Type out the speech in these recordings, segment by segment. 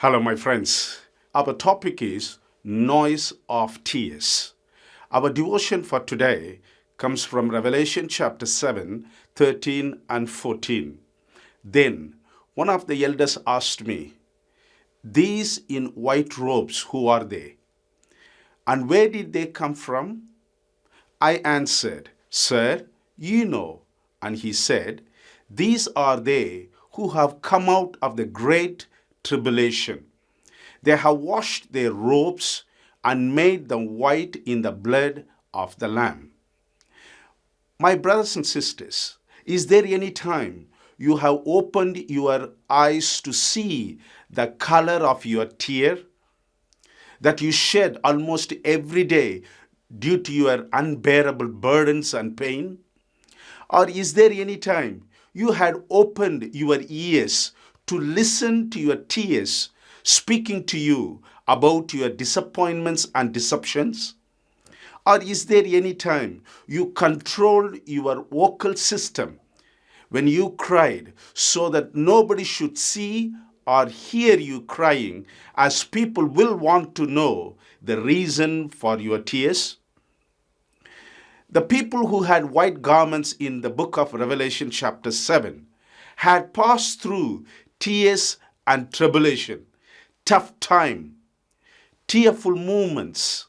Hello, my friends. Our topic is noise of tears. Our devotion for today comes from Revelation chapter 7, 13 and 14. Then one of the elders asked me, "These in white robes, who are they? And where did they come from?" I answered, "Sir, you know." And he said, "These are they who have come out of the great tribulation. They have washed their robes and made them white in the blood of the Lamb." My brothers and sisters, is there any time you have opened your eyes to see the color of your tear that you shed almost every day due to your unbearable burdens and pain? Or is there any time you had opened your ears to listen to your tears speaking to you about your disappointments and deceptions? Or is there any time you controlled your vocal system when you cried so that nobody should see or hear you crying, as people will want to know the reason for your tears? The people who had white garments in the book of Revelation chapter 7 had passed through tears and tribulation, tough time, tearful moments.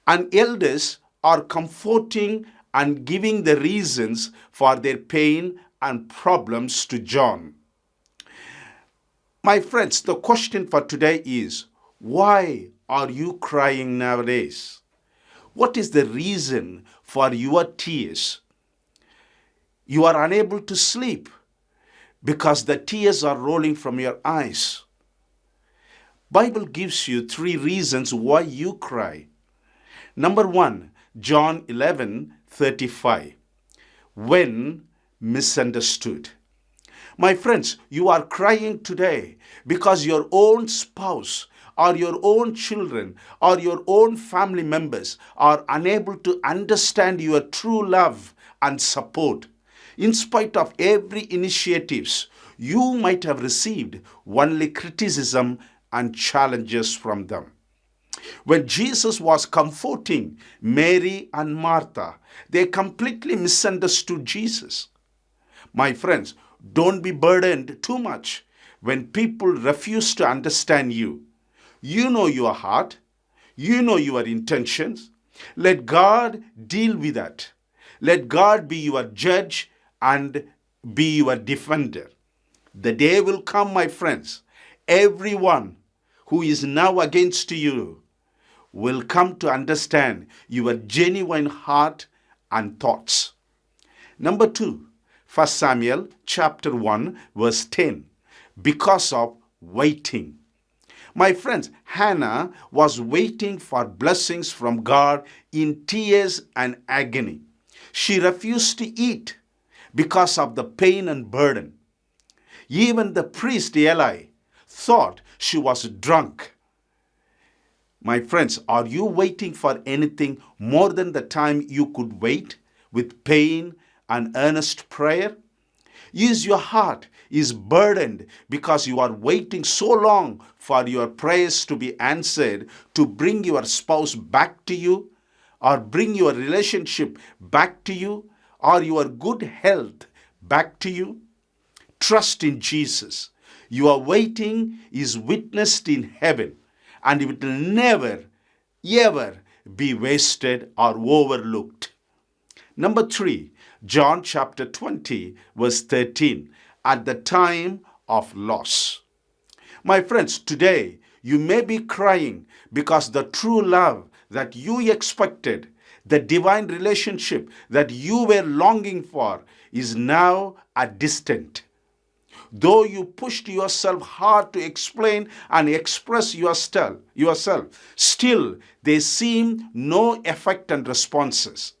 And elders are comforting and giving the reasons for their pain and problems to John. My friends, the question for today is, why are you crying nowadays? What is the reason for your tears? You are unable to sleep because the tears are rolling from your eyes. Bible gives you 3 reasons why you cry. Number 1, John 11:35. When misunderstood. My friends, you are crying today because your own spouse or your own children or your own family members are unable to understand your true love and support. In spite of every initiatives, you might have received only criticism and challenges from them. When Jesus was comforting Mary and Martha, they completely misunderstood Jesus. My friends, don't be burdened too much when people refuse to understand you. You know your heart. You know your intentions. Let God deal with that. Let God be your judge and be your defender. The day will come, my friends. Everyone who is now against you will come to understand your genuine heart and thoughts. Number 2, 1 Samuel chapter 1 verse 10. Because of waiting. My friends, Hannah was waiting for blessings from God in tears and agony. She refused to eat because of the pain and burden. Even the priest Eli thought she was drunk. My friends, are you waiting for anything more than the time you could wait with pain and earnest prayer? Is your heart is burdened because you are waiting so long for your prayers to be answered to bring your spouse back to you, or bring your relationship back to you, or your good health back to you? Trust in Jesus. Your waiting is witnessed in heaven, and it will never, ever be wasted or overlooked. Number 3, John chapter 20, verse 13, at the time of loss. My friends, today you may be crying because the true love that you expected, the divine relationship that you were longing for, is now a distant. Though you pushed yourself hard to explain and express yourself, still there seem no effect and responses.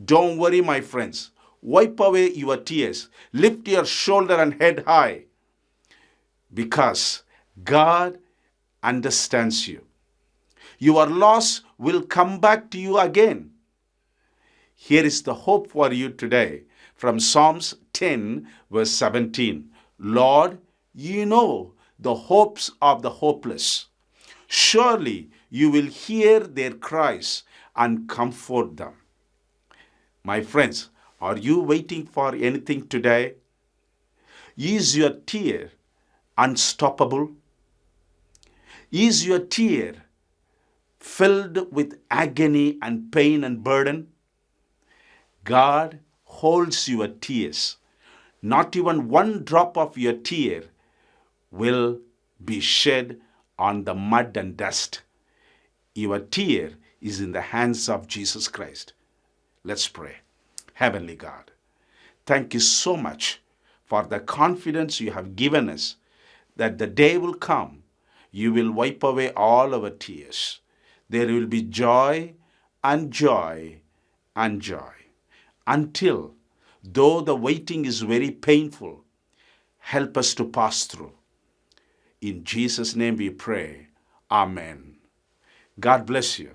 Don't worry, my friends. Wipe away your tears. Lift your shoulder and head high, because God understands you. Your loss will come back to you again. Here is the hope for you today from Psalms 10, verse 17. Lord, you know the hopes of the hopeless. Surely you will hear their cries and comfort them. My friends, are you waiting for anything today? Is your tear unstoppable? Is your tear filled with agony and pain and burden? God holds your tears. Not even one drop of your tear will be shed on the mud and dust. Your tear is in the hands of Jesus Christ. Let's pray. Heavenly God, thank you so much for the confidence you have given us that the day will come, you will wipe away all our tears. There will be joy and joy and joy. Until, though the waiting is very painful, help us to pass through. In Jesus' name we pray. Amen. God bless you.